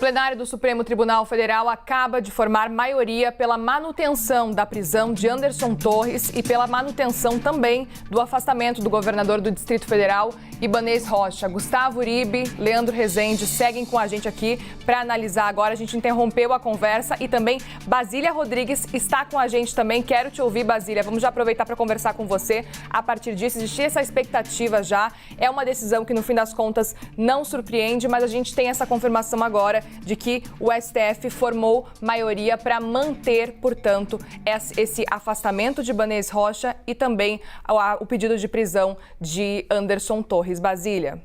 plenário do Supremo Tribunal Federal acaba de formar maioria pela manutenção da prisão de Anderson Torres e pela manutenção também do afastamento do governador do Distrito Federal, Ibanez Rocha. Gustavo Uribe, Leandro Rezende seguem com a gente aqui para analisar agora. A gente interrompeu a conversa e também Basília Rodrigues está com a gente também. Quero te ouvir, Basília. Vamos já aproveitar para conversar com você. A partir disso, existia essa expectativa já. É uma decisão que, no fim das contas, não surpreende, mas a gente tem essa confirmação agora de que o STF formou maioria para manter, portanto, esse afastamento de Ibanez Rocha e também o pedido de prisão de Anderson Torres. Basília.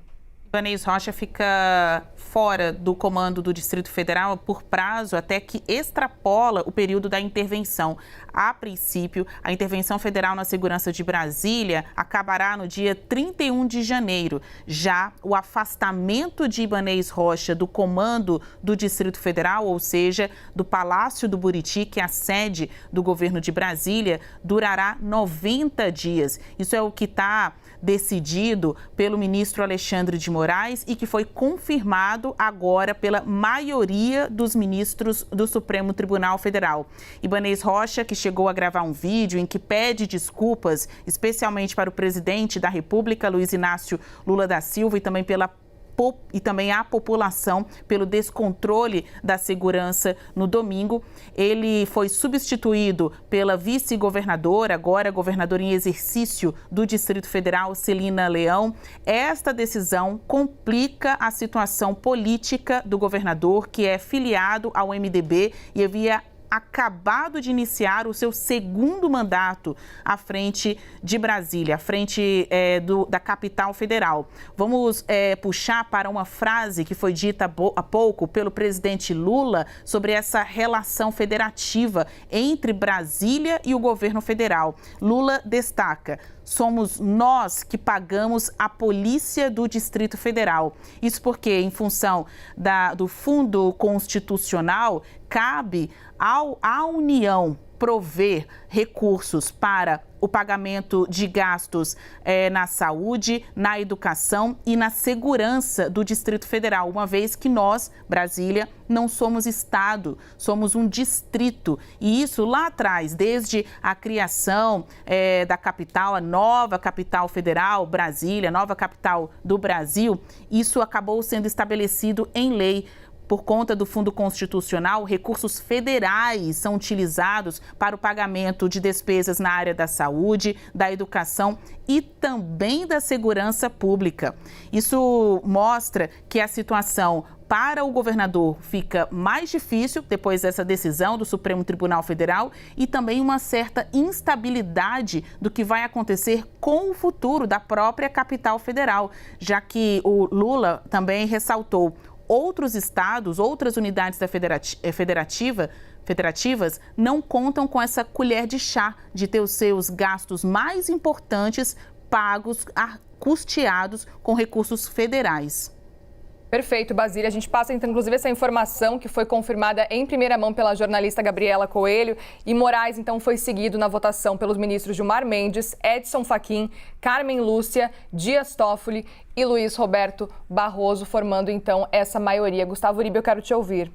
Ibanez Rocha fica fora do comando do Distrito Federal por prazo até que extrapola o período da intervenção. A princípio, a intervenção federal na segurança de Brasília acabará no dia 31 de janeiro. Já o afastamento de Ibanez Rocha do comando do Distrito Federal, ou seja, do Palácio do Buriti, que é a sede do governo de Brasília, durará 90 dias. Isso é o que está decidido pelo ministro Alexandre de Moraes e que foi confirmado agora pela maioria dos ministros do Supremo Tribunal Federal. Ibanez Rocha, que chegou a gravar um vídeo em que pede desculpas, especialmente para o presidente da República, Luiz Inácio Lula da Silva, e também a população pelo descontrole da segurança no domingo. Ele foi substituído pela vice-governadora, agora governadora em exercício do Distrito Federal, Celina Leão. Esta decisão complica a situação política do governador, que é filiado ao MDB e havia acabado de iniciar o seu segundo mandato à frente de Brasília, à frente da capital federal. Vamos puxar para uma frase que foi dita há pouco pelo presidente Lula sobre essa relação federativa entre Brasília e o governo federal. Lula destaca: somos nós que pagamos a polícia do Distrito Federal. Isso porque, em função do Fundo Constitucional, cabe à União prover recursos para o pagamento de gastos na saúde, na educação e na segurança do Distrito Federal, uma vez que nós, Brasília, não somos Estado, somos um distrito. E isso lá atrás, desde a criação da capital, a nova capital federal, Brasília, nova capital do Brasil, isso acabou sendo estabelecido em lei. Por conta do Fundo Constitucional, recursos federais são utilizados para o pagamento de despesas na área da saúde, da educação e também da segurança pública. Isso mostra que a situação para o governador fica mais difícil depois dessa decisão do Supremo Tribunal Federal e também uma certa instabilidade do que vai acontecer com o futuro da própria capital federal, já que o Lula também ressaltou: outros estados, outras unidades da federativas não contam com essa colher de chá de ter os seus gastos mais importantes pagos, custeados com recursos federais. Perfeito, Basília. A gente passa, então, inclusive, essa informação que foi confirmada em primeira mão pela jornalista Gabriela Coelho. E Moraes, então, foi seguido na votação pelos ministros Gilmar Mendes, Edson Fachin, Carmen Lúcia, Dias Toffoli e Luiz Roberto Barroso, formando, então, essa maioria. Gustavo Uribe, eu quero te ouvir.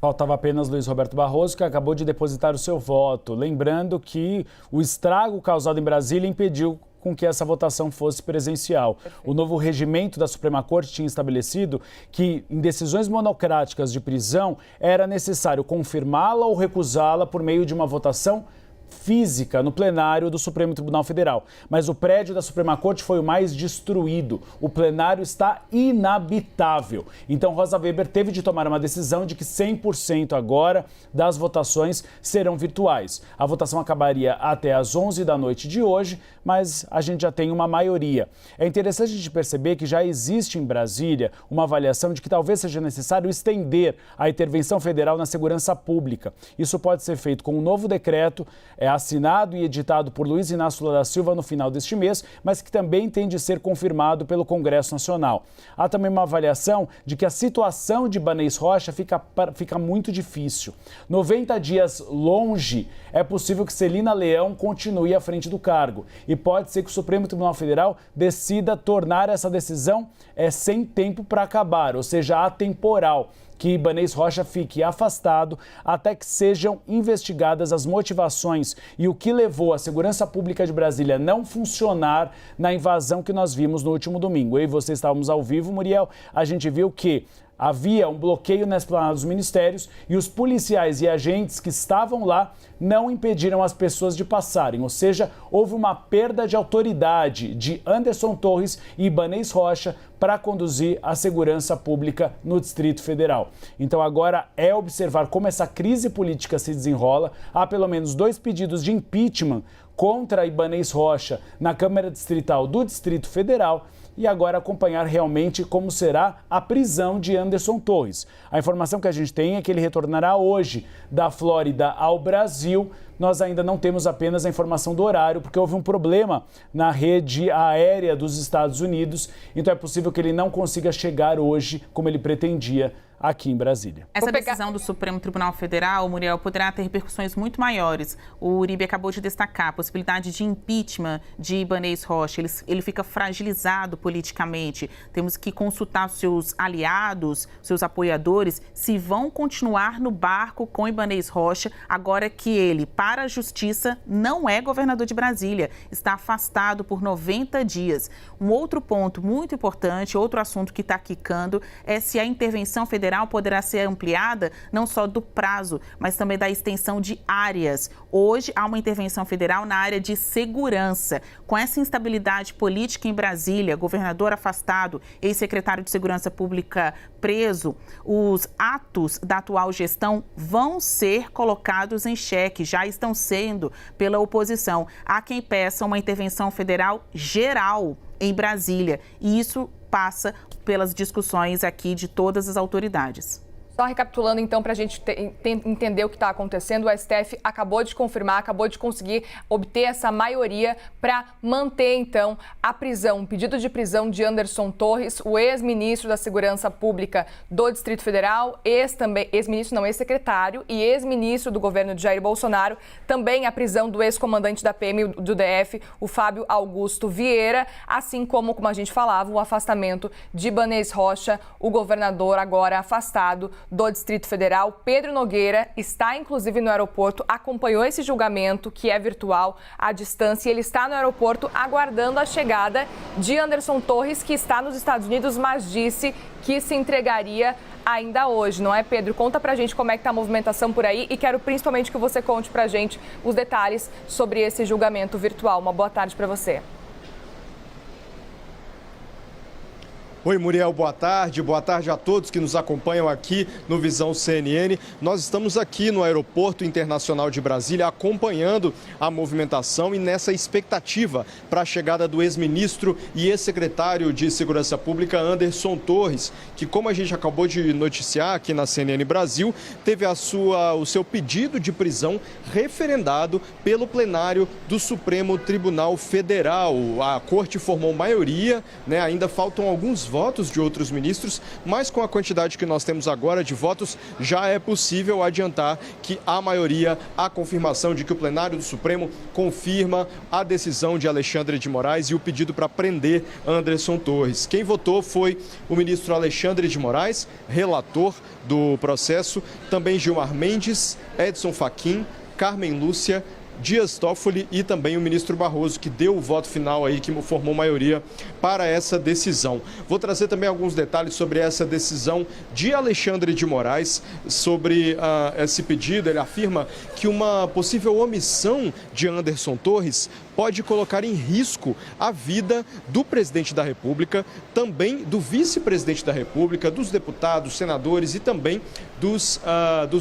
Faltava apenas Luiz Roberto Barroso, que acabou de depositar o seu voto. Lembrando que o estrago causado em Brasília impediu com que essa votação fosse presencial. O novo regimento da Suprema Corte tinha estabelecido que, em decisões monocráticas de prisão, era necessário confirmá-la ou recusá-la por meio de uma votação física no plenário do Supremo Tribunal Federal. Mas o prédio da Suprema Corte foi o mais destruído. O plenário está inabitável. Então, Rosa Weber teve de tomar uma decisão de que 100% agora das votações serão virtuais. A votação acabaria até às 11 da noite de hoje, mas a gente já tem uma maioria. É interessante a gente perceber que já existe em Brasília uma avaliação de que talvez seja necessário estender a intervenção federal na segurança pública. Isso pode ser feito com um novo decreto, assinado e editado por Luiz Inácio Lula da Silva no final deste mês, mas que também tem de ser confirmado pelo Congresso Nacional. Há também uma avaliação de que a situação de Ibanez Rocha fica muito difícil. 90 dias longe, é possível que Celina Leão continue à frente do cargo. E pode ser que o Supremo Tribunal Federal decida tornar essa decisão sem tempo para acabar, ou seja, atemporal. que Ibanez Rocha fique afastado até que sejam investigadas as motivações e o que levou a segurança pública de Brasília não funcionar na invasão que nós vimos no último domingo. Eu e você estávamos ao vivo, Muriel, a gente viu que havia um bloqueio na esplanada dos ministérios e os policiais e agentes que estavam lá não impediram as pessoas de passarem. Ou seja, houve uma perda de autoridade de Anderson Torres e Ibanez Rocha para conduzir a segurança pública no Distrito Federal. Então agora é observar como essa crise política se desenrola. Há pelo menos 2 pedidos de impeachment contra Ibanez Rocha na Câmara Distrital do Distrito Federal. E agora acompanhar realmente como será a prisão de Anderson Torres. A informação que a gente tem é que ele retornará hoje da Flórida ao Brasil. Nós ainda não temos apenas a informação do horário, porque houve um problema na rede aérea dos Estados Unidos. Então é possível que ele não consiga chegar hoje como ele pretendia aqui em Brasília. Essa decisão do Supremo Tribunal Federal, Muriel, poderá ter repercussões muito maiores. O Uribe acabou de destacar a possibilidade de impeachment de Ibanez Rocha. Ele fica fragilizado politicamente. Temos que consultar seus aliados, seus apoiadores, se vão continuar no barco com Ibanez Rocha, agora que ele, para a Justiça, não é governador de Brasília. Está afastado por 90 dias. Um outro ponto muito importante, outro assunto que está quicando, é se a intervenção federal poderá ser ampliada não só do prazo, mas também da extensão de áreas. Hoje há uma intervenção federal na área de segurança. Com essa instabilidade política em Brasília, governador afastado, ex-secretário de Segurança Pública preso, os atos da atual gestão vão ser colocados em xeque, já estão sendo pela oposição. Há quem peça uma intervenção federal geral em Brasília, e isso passa pelas discussões aqui de todas as autoridades. Só recapitulando, então, para a gente entender o que está acontecendo, o STF acabou de confirmar, acabou de conseguir obter essa maioria para manter, então, a prisão, um pedido de prisão de Anderson Torres, o ex-ministro da Segurança Pública do Distrito Federal, ex-secretário e ex-ministro do governo de Jair Bolsonaro, também a prisão do ex-comandante da PM do DF, o Fábio Augusto Vieira, assim como a gente falava, o afastamento de Ibanez Rocha, o governador agora afastado do Distrito Federal. Pedro Nogueira está, inclusive, no aeroporto, acompanhou esse julgamento, que é virtual, à distância, e ele está no aeroporto aguardando a chegada de Anderson Torres, que está nos Estados Unidos, mas disse que se entregaria ainda hoje, não é, Pedro? Conta pra gente como é que tá a movimentação por aí e quero principalmente que você conte pra gente os detalhes sobre esse julgamento virtual. Uma boa tarde para você. Oi, Muriel, boa tarde a todos que nos acompanham aqui no Visão CNN. Nós estamos aqui no Aeroporto Internacional de Brasília acompanhando a movimentação e nessa expectativa para a chegada do ex-ministro e ex-secretário de Segurança Pública, Anderson Torres, que, como a gente acabou de noticiar aqui na CNN Brasil, teve o seu pedido de prisão referendado pelo plenário do Supremo Tribunal Federal. A corte formou maioria, ainda faltam alguns votos de outros ministros, mas com a quantidade que nós temos agora de votos, já é possível adiantar que há maioria, a confirmação de que o plenário do Supremo confirma a decisão de Alexandre de Moraes e o pedido para prender Anderson Torres. Quem votou foi o ministro Alexandre de Moraes, relator do processo, também Gilmar Mendes, Edson Fachin, Carmen Lúcia, Dias Toffoli e também o ministro Barroso, que deu o voto final aí, que formou maioria para essa decisão. Vou trazer também alguns detalhes sobre essa decisão de Alexandre de Moraes, sobre esse pedido. Ele afirma que uma possível omissão de Anderson Torres pode colocar em risco a vida do presidente da República, também do vice-presidente da República, dos deputados, senadores e também dos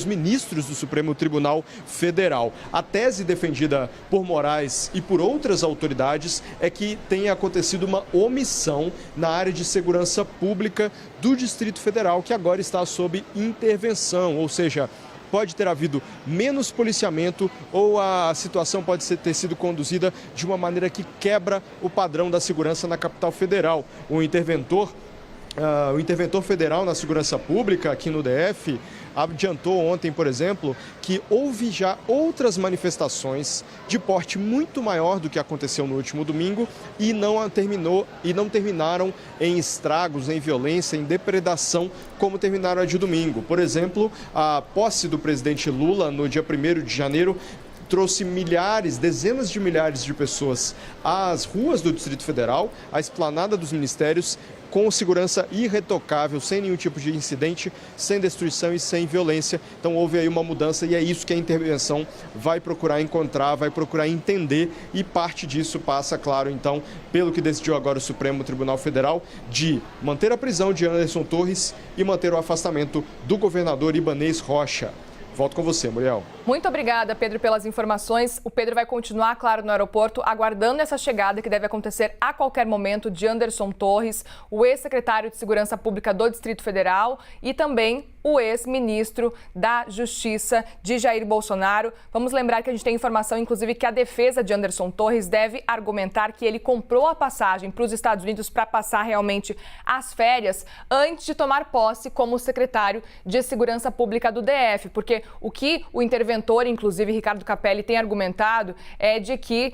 ministros do Supremo Tribunal Federal. A tese defendida por Moraes e por outras autoridades é que tenha acontecido uma omissão na área de segurança pública do Distrito Federal, que agora está sob intervenção, ou seja, pode ter havido menos policiamento ou a situação pode ter sido conduzida de uma maneira que quebra o padrão da segurança na capital federal. O interventor federal na segurança pública aqui no DF, adiantou ontem, por exemplo, que houve já outras manifestações de porte muito maior do que aconteceu no último domingo e não terminaram em estragos, em violência, em depredação, como terminaram a de domingo. Por exemplo, a posse do presidente Lula no dia 1º de janeiro trouxe dezenas de milhares de pessoas às ruas do Distrito Federal, à esplanada dos ministérios, com segurança irretocável, sem nenhum tipo de incidente, sem destruição e sem violência. Então houve aí uma mudança e é isso que a intervenção vai procurar encontrar, vai procurar entender, e parte disso passa, claro, então, pelo que decidiu agora o Supremo Tribunal Federal, de manter a prisão de Anderson Torres e manter o afastamento do governador Ibanez Rocha. Volto com você, Muriel. Muito obrigada, Pedro, pelas informações. O Pedro vai continuar, claro, no aeroporto, aguardando essa chegada que deve acontecer a qualquer momento de Anderson Torres, o ex-secretário de Segurança Pública do Distrito Federal e também o ex-ministro da Justiça de Jair Bolsonaro. Vamos lembrar que a gente tem informação, inclusive, que a defesa de Anderson Torres deve argumentar que ele comprou a passagem para os Estados Unidos para passar realmente as férias antes de tomar posse como secretário de Segurança Pública do DF, porque o que o interventor, inclusive Ricardo Capelli, tem argumentado é de que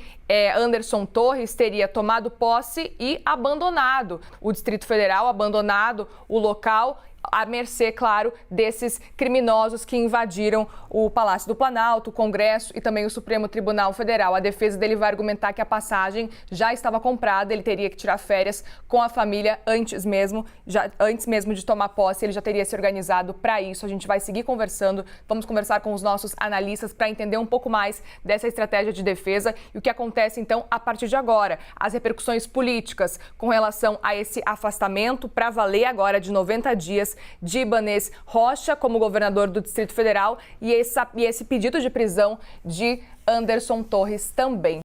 Anderson Torres teria tomado posse e abandonado o Distrito Federal, abandonado o local, à mercê, claro, desses criminosos que invadiram o Palácio do Planalto, o Congresso e também o Supremo Tribunal Federal. A defesa dele vai argumentar que a passagem já estava comprada, ele teria que tirar férias com a família antes mesmo de tomar posse, ele já teria se organizado para isso. A gente vai seguir conversando, vamos conversar com os nossos analistas para entender um pouco mais dessa estratégia de defesa e o que acontece, então, a partir de agora. As repercussões políticas com relação a esse afastamento para valer agora de 90 dias de Ibanez Rocha como governador do Distrito Federal e esse pedido de prisão de Anderson Torres também.